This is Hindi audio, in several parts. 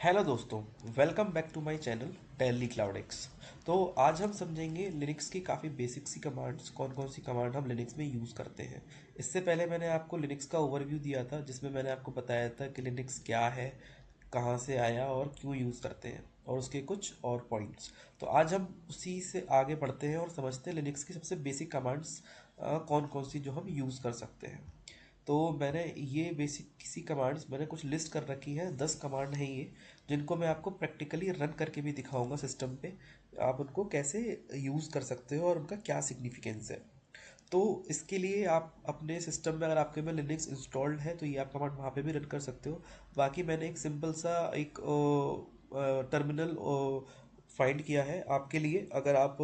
हेलो दोस्तों, welcome back to my channel Tele Cloudex. तो आज हम समझेंगे लिनक्स की काफ़ी बेसिक सी कमांड्स, कौन कौन सी कमांड हम लिनक्स में यूज़ करते हैं। इससे पहले मैंने आपको लिनक्स का ओवरव्यू दिया था जिसमें मैंने आपको बताया था कि लिनक्स क्या है, कहाँ से आया और क्यों यूज़ करते हैं, और उसके कुछ और पॉइंट्स। तो आज हम उसी से आगे बढ़ते हैं और समझते हैं लिनक्स की सबसे बेसिक कमांड्स कौन कौन सी जो हम यूज़ कर सकते हैं। तो मैंने ये बेसिक किसी कमांड्स मैंने कुछ लिस्ट कर रखी है, 10 कमांड हैं ये, जिनको मैं आपको प्रैक्टिकली रन करके भी दिखाऊंगा सिस्टम पे। आप उनको कैसे यूज़ कर सकते हो और उनका क्या सिग्निफिकेंस है। तो इसके लिए आप अपने सिस्टम में, अगर आपके में लिनक्स इंस्टॉल्ड है तो ये आप कमांड वहाँ पे भी रन कर सकते हो। बाकी मैंने एक सिंपल सा एक टर्मिनल फाइंड किया है आपके लिए। अगर आप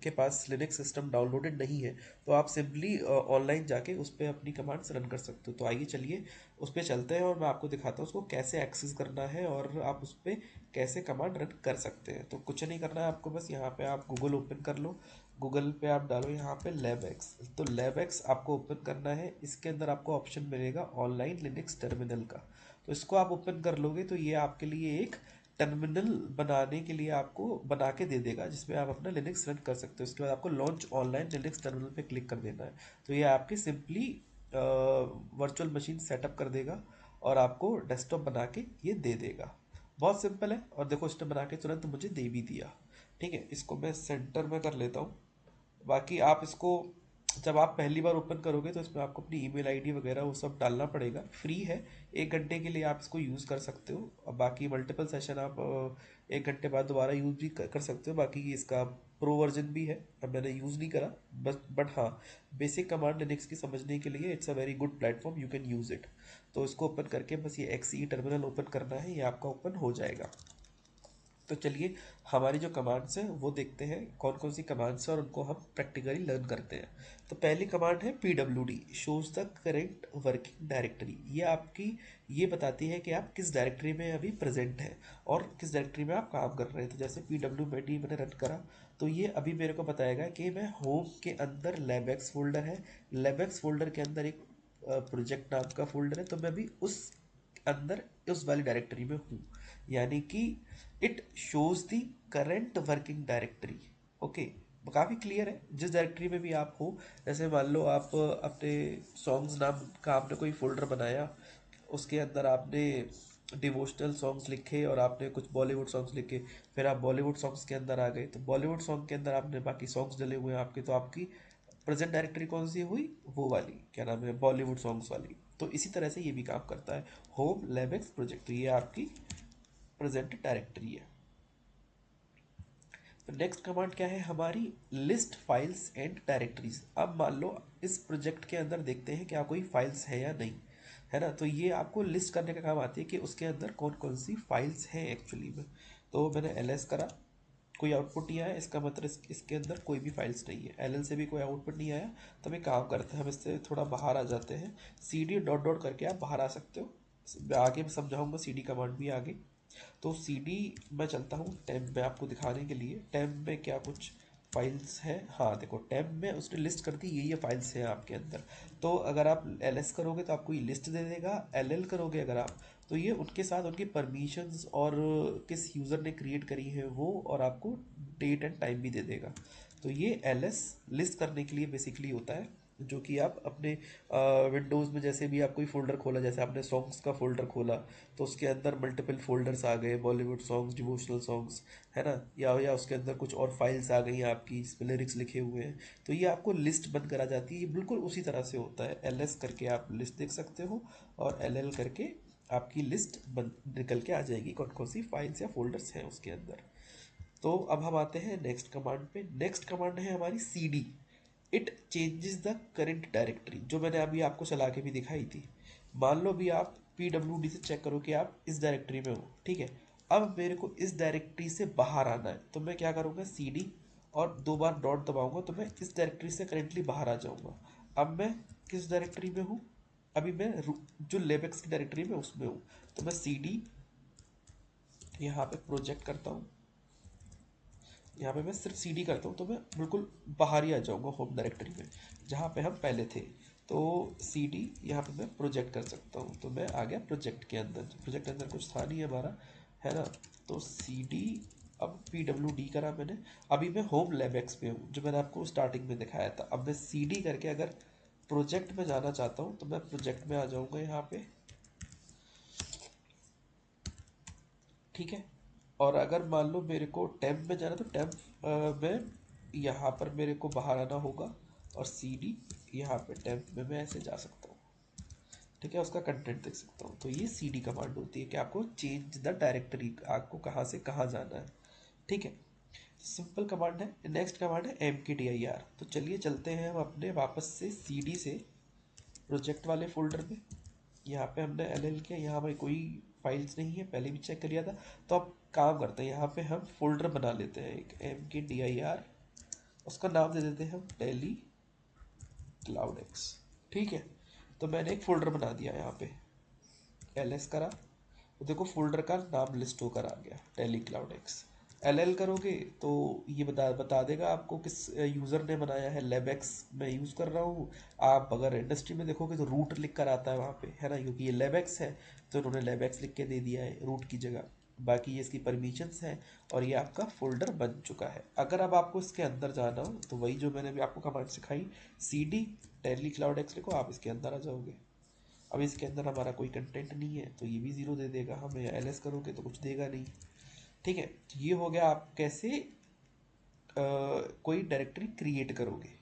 के पास लिनक्स सिस्टम डाउनलोडेड नहीं है तो आप सिंपली ऑनलाइन जाके उस पर अपनी कमांड्स रन कर सकते हो। तो आइए चलिए उस पर चलते हैं और मैं आपको दिखाता हूँ उसको कैसे एक्सेस करना है और आप उस पर कैसे कमांड रन कर सकते हैं। तो कुछ नहीं करना है आपको, बस यहाँ पे आप गूगल ओपन कर लो। गूगल पे आप डालो यहाँ पे LabX। तो LabX आपको ओपन करना है। इसके अंदर आपको ऑप्शन मिलेगा ऑनलाइन लिनक्स टर्मिनल का। तो इसको आप ओपन कर लोगे तो ये आपके लिए एक टर्मिनल बनाने के लिए आपको बना के दे देगा, जिसमें आप अपना लिनक्स रन कर सकते हो। उसके बाद आपको लॉन्च ऑनलाइन लिनक्स टर्मिनल पे क्लिक कर देना है। तो ये आपकी सिंपली वर्चुअल मशीन सेटअप कर देगा और आपको डेस्कटॉप बना के ये दे देगा। बहुत सिंपल है। और देखो इसने बना के तुरंत मुझे दे भी दिया। ठीक है, इसको मैं सेंटर में कर लेता हूँ। बाकी आप इसको जब आप पहली बार ओपन करोगे तो इसमें आपको अपनी ईमेल आईडी वगैरह वो सब डालना पड़ेगा। फ्री है, 1 घंटे के लिए आप इसको यूज़ कर सकते हो। और बाकी मल्टीपल सेशन आप 1 घंटे बाद दोबारा यूज़ भी कर सकते हो। बाकी इसका प्रो वर्जन भी है, अब मैंने यूज़ नहीं करा बस। बट हाँ, बेसिक कमांड लिनक्स की समझने के लिए it's a very good platform, you can use it. तो इसको ओपन करके बस ये एक्सी टर्मिनल ओपन करना है, ये आपका ओपन हो जाएगा। तो चलिए हमारी जो कमांड्स हैं वो देखते हैं कौन कौन सी कमांड्स हैं और उनको हम प्रैक्टिकली लर्न करते हैं। तो पहली कमांड है PWD, shows the current working directory. ये आपकी ये बताती है कि आप किस डायरेक्टरी में अभी प्रेजेंट है और किस डायरेक्टरी में आप काम कर रहे हैं। तो जैसे PWD मैंने रन करा तो ये अभी मेरे को बताएगा कि मैं होम के अंदर LabX फोल्डर है, LabX फोल्डर के अंदर एक प्रोजेक्ट नाम का फोल्डर है, तो मैं अभी उस अंदर उस वाली डायरेक्टरी में हूँ। यानी कि it shows the current working directory. Okay, काफ़ी क्लियर है जिस डायरेक्टरी में भी आप हो। जैसे मान लो आप अपने सॉन्ग्स नाम का आपने कोई फोल्डर बनाया, उसके अंदर आपने डिवोशनल सॉन्ग्स लिखे और आपने कुछ बॉलीवुड सॉन्ग्स लिखे, फिर आप बॉलीवुड सॉन्ग्स के अंदर आ गए तो बॉलीवुड सॉन्ग के अंदर आपने बाकी सॉन्ग्स डले हुए हैं आपके, तो आपकी प्रेजेंट डायरेक्टरी कौन सी हुई, वो वाली क्या नाम है, बॉलीवुड सॉन्ग्स वाली। तो इसी तरह से ये भी काम करता है, होम LabX प्रोजेक्ट। तो ये आपकी प्रेजेंट डायरेक्टरी है। तो नेक्स्ट कमांड क्या है हमारी, लिस्ट फाइल्स एंड डायरेक्टरीज। अब मान लो इस प्रोजेक्ट के अंदर देखते हैं क्या कोई फाइल्स है या नहीं, है ना। तो ये आपको लिस्ट करने का काम आती है कि उसके अंदर कौन कौन सी फाइल्स हैं एक्चुअली में। तो मैंने LS करा, कोई आउटपुट नहीं आया, इसका मतलब इसके अंदर कोई भी फाइल्स नहीं है। LL से भी कोई आउटपुट नहीं आया। तो हम एक काम करते हैं, हम इससे थोड़ा बाहर आ जाते हैं। CD डॉट डॉट करके आप बाहर आ सकते हो। मैं आगे समझाऊंगा CD कमांड भी आगे। तो CD में चलता हूँ टैब में आपको दिखाने के लिए। टैब में क्या कुछ फाइल्स है, हाँ देखो टैब में उसने लिस्ट कर दी, ये फाइल्स हैं आपके अंदर। तो अगर आप LS करोगे तो आपको ये लिस्ट दे देगा। LL करोगे अगर आप, तो ये उनके साथ उनकी परमिशंस और किस यूज़र ने क्रिएट करी है वो, और आपको डेट एंड टाइम भी दे देगा। तो ये LS लिस्ट करने के लिए बेसिकली होता है, जो कि आप अपने विंडोज़ में जैसे भी आप कोई फोल्डर खोला, जैसे आपने सॉन्ग्स का फोल्डर खोला तो उसके अंदर मल्टीपल फोल्डर्स आ गए, बॉलीवुड सॉन्ग्स, डिवोशनल सॉन्ग्स, है ना। या उसके अंदर कुछ और फाइल्स आ गई आपकी जिसमें लिरिक्स लिखे हुए हैं, तो ये आपको लिस्ट बन कर आ जाती है। ये बिल्कुल उसी तरह से होता है, LS करके आप लिस्ट देख सकते हो और LL करके आपकी लिस्ट बन निकल के आ जाएगी कौन कौन सी फाइल्स या फोल्डर्स हैं उसके अंदर। तो अब हम आते हैं नेक्स्ट कमांड पे। नेक्स्ट कमांड है हमारी CD, it changes the current directory, जो मैंने अभी आपको चला के भी दिखाई थी। मान लो भी आप PWD से चेक करो कि आप इस डायरेक्टरी में हो, ठीक है। अब मेरे को इस डायरेक्टरी से बाहर आना है, तो मैं क्या करूँगा, CD और 2 बार डॉट दबाऊंगा तो मैं इस डायरेक्टरी से करेंटली बाहर आ जाऊंगा। अब मैं किस डायरेक्टरी में हूँ, अभी मैं जो लेबेक्स की डायरेक्टरी में उसमें हूँ। तो मैं CD यहाँ पे प्रोजेक्ट करता हूँ, यहाँ पे मैं सिर्फ CD करता हूँ तो मैं बिल्कुल बाहर ही आ जाऊँगा होम डायरेक्टरी में जहाँ पे हम पहले थे। तो CD यहाँ पे मैं प्रोजेक्ट कर सकता हूँ, तो मैं आ गया प्रोजेक्ट के अंदर। प्रोजेक्ट के अंदर कुछ था नहीं हमारा, है ना। तो सी डी, अब पी डब्ल्यू डी करा मैंने। अभी मैं होम लैबएक्स में हूँ जो मैंने आपको स्टार्टिंग में दिखाया था। अब मैं सी डी करके अगर प्रोजेक्ट में जाना चाहता हूँ तो मैं प्रोजेक्ट में आ जाऊँगा यहाँ पे, ठीक है। और अगर मान लो मेरे को टेम्प में जाना तो टेम्प में यहाँ पर मेरे को बाहर आना होगा और सी डी यहाँ पे टेम्प में मैं ऐसे जा सकता हूँ, ठीक है। उसका कंटेंट देख सकता हूँ। तो ये सी डी कमांड होती है कि आपको चेंज द डायरेक्टरी, आपको कहाँ से कहाँ जाना है, ठीक है। सिंपल कमांड है। नेक्स्ट कमांड है एम के डी आई आर। तो चलिए चलते हैं हम अपने वापस से सी डी से प्रोजेक्ट वाले फोल्डर में। यहाँ पे हमने एल एल किया, यहाँ पे कोई फाइल्स नहीं है, पहले भी चेक कर लिया था। तो अब काम करते हैं, यहाँ पे हम फोल्डर बना लेते हैं एक एम के डी आई आर, उसका नाम दे देते हैं हम टेली क्लाउड एक्स, ठीक है। तो मैंने एक फोल्डर बना दिया यहाँ पे, एल एस करा तो देखो फोल्डर का नाम लिस्ट होकर आ गया tele cloud X. L L करोगे तो ये बता बता देगा आपको किस यूज़र ने बनाया है। लेबएक्स मैं यूज़ कर रहा हूँ। आप अगर इंडस्ट्री में देखोगे तो रूट लिख कर आता है वहाँ पे, है ना, क्योंकि ये लेबएक्स है तो उन्होंने लेबएक्स लिख के दे दिया है रूट की जगह। बाकी ये इसकी परमिशंस है और ये आपका फोल्डर बन चुका है। अगर अब आपको इसके अंदर जाना हो तो वही जो मैंने भी आपको कमांड सिखाई, C D tele cloud X लिखो, आप इसके अंदर आ जाओगे। अब इसके अंदर हमारा कोई कंटेंट नहीं है तो ये भी ज़ीरो दे देगा हमें। एल एस करोगे तो कुछ देगा नहीं, ठीक है। तो ये हो गया आप कैसे कोई डायरेक्टरी क्रिएट करोगे।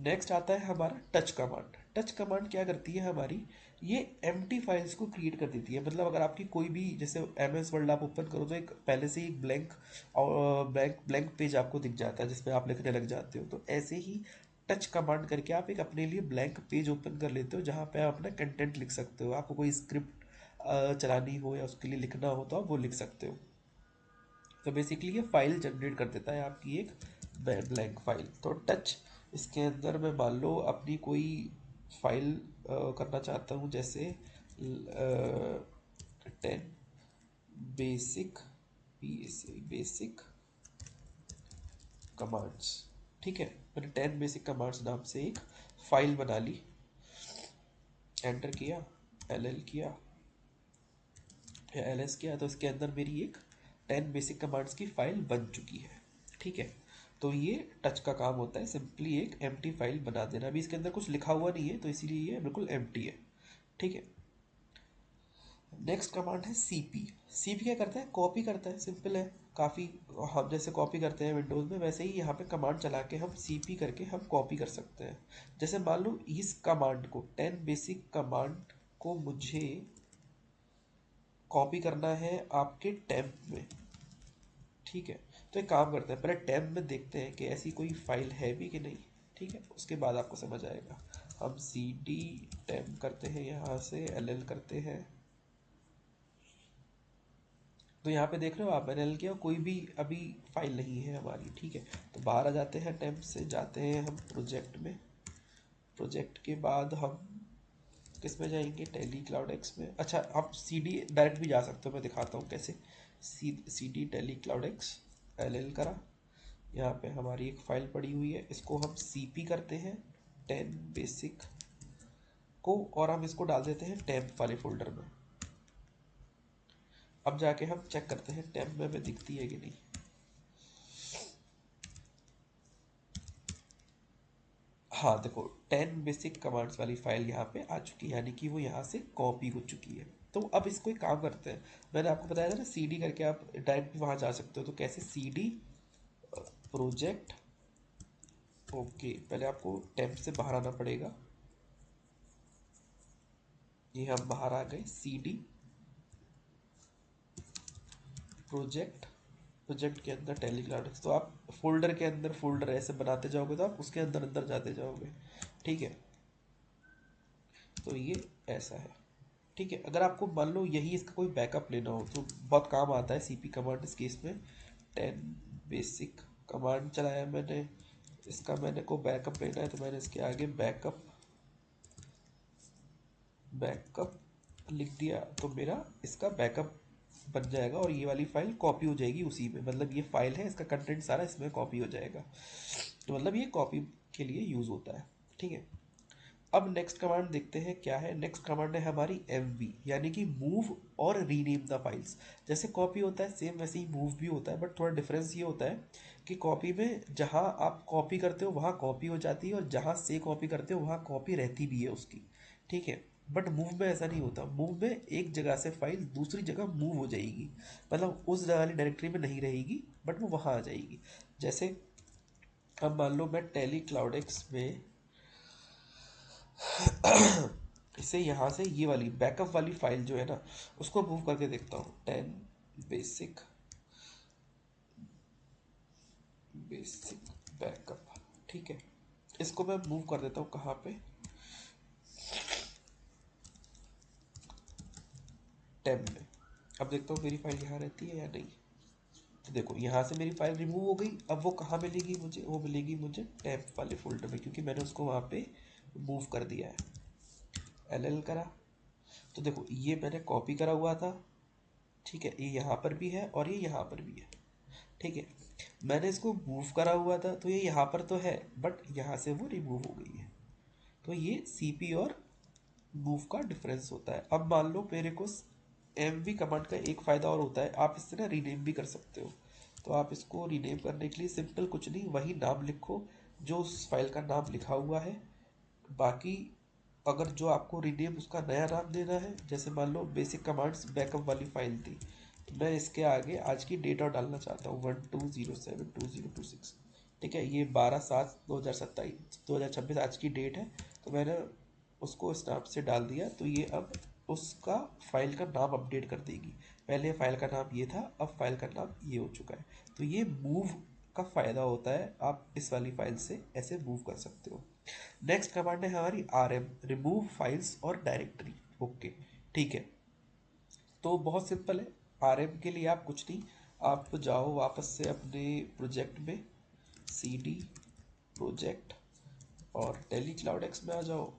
नेक्स्ट आता है हमारा टच कमांड। टच कमांड क्या करती है हमारी, ये एम्प्टी फाइल्स को क्रिएट कर देती है। मतलब अगर आपकी कोई भी, जैसे एम एस वर्ल्ड आप ओपन करो तो एक पहले से ही एक ब्लैंक और ब्लैंक ब्लैंक पेज आपको दिख जाता है जिसमें आप लिखने लग जाते हो। तो ऐसे ही टच कमांड करके आप एक अपने लिए ब्लैंक पेज ओपन कर लेते हो जहाँ पे आप अपना कंटेंट लिख सकते हो। आपको कोई स्क्रिप्ट चलानी हो या उसके लिए लिखना हो तो आप वो लिख सकते हो। तो बेसिकली ये फाइल जनरेट कर देता है आपकी एक ब्लैंक फाइल। तो टच इसके अंदर मैं मान लो अपनी कोई फाइल करना चाहता हूँ, जैसे 10 बेसिक बेसिक कमांड्स, ठीक है। मैंने 10 बेसिक कमांड्स नाम से एक फाइल बना ली, एंटर किया, एल एल किया या एल एस किया, तो इसके अंदर मेरी एक 10 बेसिक कमांड्स की फाइल बन चुकी है, ठीक है। तो ये टच का काम होता है, सिंपली एक एम्प्टी फाइल बना देना। अभी इसके अंदर कुछ लिखा हुआ नहीं है तो इसीलिए ये बिल्कुल एम्प्टी है, ठीक है। नेक्स्ट कमांड है सीपी। सीपी क्या करता है, कॉपी करता है, सिंपल है काफ़ी। हम जैसे कॉपी करते हैं विंडोज़ में, वैसे ही यहाँ पे कमांड चला के हम सीपी करके हम कॉपी कर सकते हैं। जैसे मान लो इस कमांड को, 10 बेसिक कमांड को मुझे कॉपी करना है आपके टेम्प में, ठीक है। तो एक काम करते हैं, पहले टेम्प में देखते हैं कि ऐसी कोई फाइल है भी कि नहीं, ठीक है। उसके बाद आपको समझ आएगा। हम सी डी टेम्प करते हैं, यहाँ से एल एल करते हैं। तो यहाँ पे देख रहे हो आप, मैंने एल किया, कोई भी अभी फाइल नहीं है हमारी, ठीक है। तो बाहर आ जाते हैं, टेम्प से जाते हैं हम प्रोजेक्ट में। प्रोजेक्ट के बाद हम किस में जाएंगे, टेली क्लाउड एक्स में। अच्छा, आप सी डी डायरेक्ट भी जा सकते हो, मैं दिखाता हूँ कैसे। C D tele cloud X, L L करा, यहाँ पे हमारी एक फाइल पड़ी हुई है, इसको हम सी पी करते हैं 10 बेसिक को, और हम इसको डाल देते हैं टेम्प वाले फोल्डर में। अब जाके हम चेक करते हैं टेम्प में दिखती है कि नहीं। हाँ देखो, 10 बेसिक कमांड्स वाली फाइल यहाँ पे आ चुकी है, यानी कि वो यहाँ से कॉपी हो चुकी है। तो अब इसको एक काम करते हैं, मैंने आपको बताया था ना सी डी करके आप डायरेक्ट भी वहाँ जा सकते हो। तो कैसे, सी डी प्रोजेक्ट, ओके, पहले आपको टेम्प से बाहर आना पड़ेगा। ये हम बाहर आ गए, सी डी प्रोजेक्ट, प्रोजेक्ट के अंदर टेली क्लाउड। तो आप फोल्डर के अंदर फोल्डर ऐसे बनाते जाओगे तो आप उसके अंदर अंदर जाते जाओगे, ठीक है। तो ये ऐसा है, ठीक है। अगर आपको मान लो यही इसका कोई बैकअप लेना हो तो बहुत काम आता है सीपी कमांड इस केस में। 10 बेसिक कमांड चलाया मैंने, इसका मैंने को बैकअप लेना है तो मैंने इसके आगे बैकअप बैकअप लिख दिया, तो मेरा इसका बैकअप बन जाएगा और ये वाली फाइल कॉपी हो जाएगी उसी में। मतलब ये फाइल है, इसका कंटेंट सारा इसमें कॉपी हो जाएगा। तो मतलब ये कॉपी के लिए यूज़ होता है, ठीक है। अब नेक्स्ट कमांड देखते हैं क्या है। नेक्स्ट कमांड है हमारी mv, यानी कि मूव और रीनेम द फाइल्स। जैसे कॉपी होता है सेम वैसे ही मूव भी होता है, बट थोड़ा डिफरेंस ये होता है कि कॉपी में जहाँ आप कॉपी करते हो वहाँ कॉपी हो जाती है, और जहाँ से कॉपी करते हो वहाँ कॉपी रहती भी है उसकी, ठीक है। बट मूव में ऐसा नहीं होता। मूव में एक जगह से फाइल दूसरी जगह मूव हो जाएगी, मतलब उस वाली डायरेक्टरी में नहीं रहेगी, बट वो वहाँ आ जाएगी। जैसे अब मान लो मैं टैली क्लाउडेक्स में इसे यहाँ से ये वाली बैकअप वाली फाइल जो है ना उसको मूव करके देखता हूँ। 10 बेसिक बेसिक बैकअप, ठीक है। इसको मैं मूव कर देता हूँ कहाँ पे, टेब में। अब देखता हूँ मेरी फाइल यहाँ रहती है या नहीं। तो देखो यहाँ से मेरी फाइल रिमूव हो गई। अब वो कहाँ मिलेगी मुझे, वो मिलेगी मुझे टैब वाले फोल्डर में, क्योंकि मैंने उसको वहाँ पे मूव कर दिया है। एल करा तो देखो ये मैंने कॉपी करा हुआ था, ठीक है। ये यहाँ पर भी है और ये यहाँ पर भी है, ठीक है। मैंने इसको मूव करा हुआ था तो ये यहाँ पर तो है, बट यहाँ से वो रिमूव हो गई है। तो ये सीपी और मूव का डिफरेंस होता है। अब मान लो मेरे को एमवी कमांड का एक फ़ायदा और होता है, आप इससे ना रीनेम भी कर सकते हो। तो आप इसको रीनेम करने के लिए सिंपल कुछ नहीं, वही नाम लिखो जो उस फाइल का नाम लिखा हुआ है। बाकी अगर जो आपको रीनेम उसका नया नाम देना है, जैसे मान लो बेसिक कमांड्स बैकअप वाली फाइल थी, तो मैं इसके आगे आज की डेट और डालना चाहता हूँ 12072026, ठीक है। ये 12/7/2027 आज की डेट है। तो मैंने उसको इस नाम से डाल दिया, तो ये अब उसका फाइल का नाम अपडेट कर देगी। पहले फाइल का नाम ये था, अब फाइल का नाम ये हो चुका है। तो ये मूव का फ़ायदा होता है, आप इस वाली फाइल से ऐसे मूव कर सकते हो। नेक्स्ट कमांड है हमारी rm, रिमूव फाइल्स और डायरेक्टरी। ओके, ठीक है। तो बहुत सिंपल है। rm के लिए आप कुछ नहीं, आप जाओ वापस से अपने प्रोजेक्ट में, cd प्रोजेक्ट और टेली क्लाउड एक्स में आ जाओ,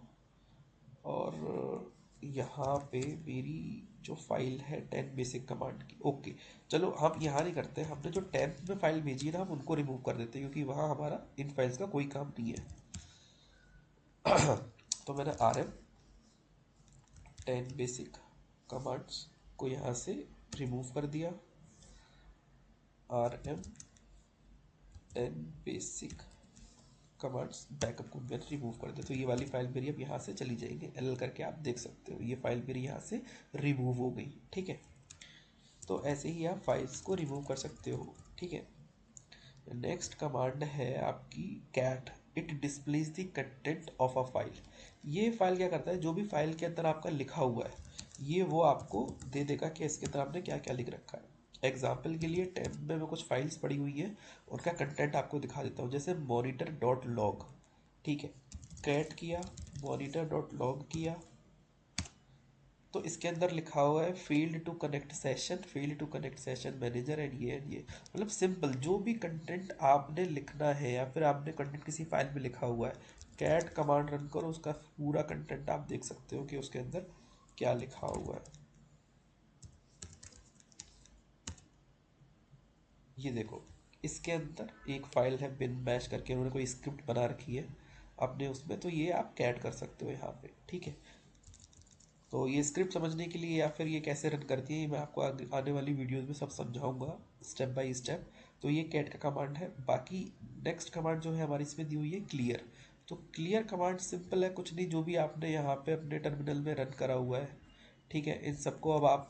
और यहाँ पे मेरी जो फाइल है 10 बेसिक कमांड की। ओके, चलो हम यहाँ नहीं करते, हमने जो 10 में फाइल भेजी है ना हम उनको रिमूव कर देते हैं, क्योंकि वहाँ हमारा इन फाइल्स का कोई काम नहीं है। तो मैंने rm 10 बेसिक कमांड्स को यहाँ से रिमूव कर दिया। rm 10 बेसिक कमांड्स बैकअप को मैंने रिमूव कर दिया। तो ये वाली फाइल मेरी अब यहाँ से चली जाएगी। एल करके आप देख सकते हो ये फाइल मेरी यहाँ से रिमूव हो गई, ठीक है। तो ऐसे ही आप फाइल्स को रिमूव कर सकते हो, ठीक है। नेक्स्ट कमांड है आपकी cat, it displays the content of a file. ये फाइल क्या करता है, जो भी फाइल के अंदर आपका लिखा हुआ है ये वो आपको दे देगा कि इसके अंदर आपने क्या क्या लिख रखा है। एग्जाम्पल के लिए टैब में कुछ फाइल्स पड़ी हुई है, उनका कंटेंट आपको दिखा देता हूँ। जैसे मॉनिटर डॉट लॉग, ठीक है, कैट किया, मॉनिटर डॉट लॉग किया, तो इसके अंदर लिखा हुआ है field to connect session, field to connect session manager and ये मतलब सिंपल जो भी कंटेंट आपने लिखना है या फिर आपने कंटेंट किसी फाइल में लिखा हुआ है, कैट कमांड रन करो, उसका पूरा कंटेंट आप देख सकते हो कि उसके अंदर क्या लिखा हुआ है। ये देखो, इसके अंदर एक फाइल है बिन बैश करके, उन्होंने कोई स्क्रिप्ट बना रखी है अपने उसमें, तो ये आप कैट कर सकते हो यहाँ पे, ठीक है। तो ये स्क्रिप्ट समझने के लिए या फिर ये कैसे रन करती है, ये मैं आपको आने वाली वीडियोस में सब समझाऊंगा स्टेप बाय स्टेप। तो ये कैट का कमांड है। बाकी नेक्स्ट कमांड जो है हमारी इसमें दी हुई है क्लियर। तो क्लियर कमांड सिंपल है, कुछ नहीं, जो भी आपने यहाँ पे अपने टर्मिनल में रन करा हुआ है, ठीक है, इन सबको अब आप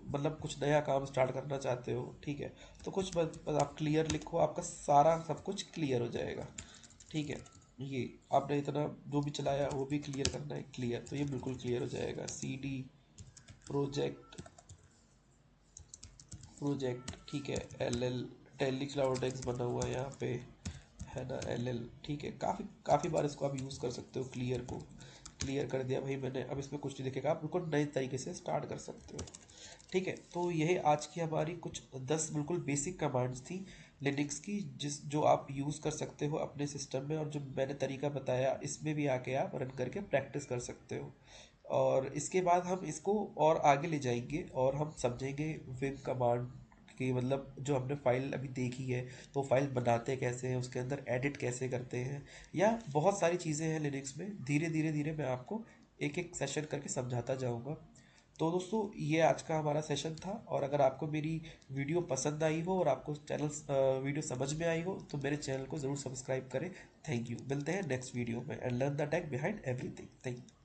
मतलब कुछ नया काम स्टार्ट करना चाहते हो, ठीक है, तो कुछ बस आप क्लियर लिखो, आपका सारा सब कुछ क्लियर हो जाएगा, ठीक है। ये आपने इतना जो भी चलाया वो भी क्लियर करना है, क्लियर, तो ये बिल्कुल क्लियर हो जाएगा। cd प्रोजेक्ट प्रोजेक्ट, ठीक है, ll टेली क्लाउड एक्स बना हुआ है यहाँ पे, है ना, ll, ठीक है। काफ़ी काफ़ी बार इसको आप यूज़ कर सकते हो। क्लियर को क्लियर कर दिया भाई मैंने, अब इसमें कुछ नहीं दिखेगा, आप बिल्कुल नए तरीके से स्टार्ट कर सकते हो, ठीक है। तो यह आज की हमारी कुछ 10 बिल्कुल बेसिक कमांड्स थी लिनक्स की, जिस जो आप यूज़ कर सकते हो अपने सिस्टम में, और जो मैंने तरीका बताया इसमें भी आके आप रन करके प्रैक्टिस कर सकते हो। और इसके बाद हम इसको और आगे ले जाएंगे और हम समझेंगे विम कमांड कि मतलब जो हमने फाइल अभी देखी है तो फाइल बनाते कैसे हैं, उसके अंदर एडिट कैसे करते हैं, या बहुत सारी चीज़ें हैं लिनक्स में। धीरे धीरे धीरे मैं आपको एक एक सेशन करके समझाता जाऊंगा। तो दोस्तों ये आज का हमारा सेशन था, और अगर आपको मेरी वीडियो पसंद आई हो और आपको वीडियो समझ में आई हो तो मेरे चैनल को ज़रूर सब्सक्राइब करें। Thank you. मिलते हैं नेक्स्ट वीडियो में, and learn the tech behind everything. Thank you.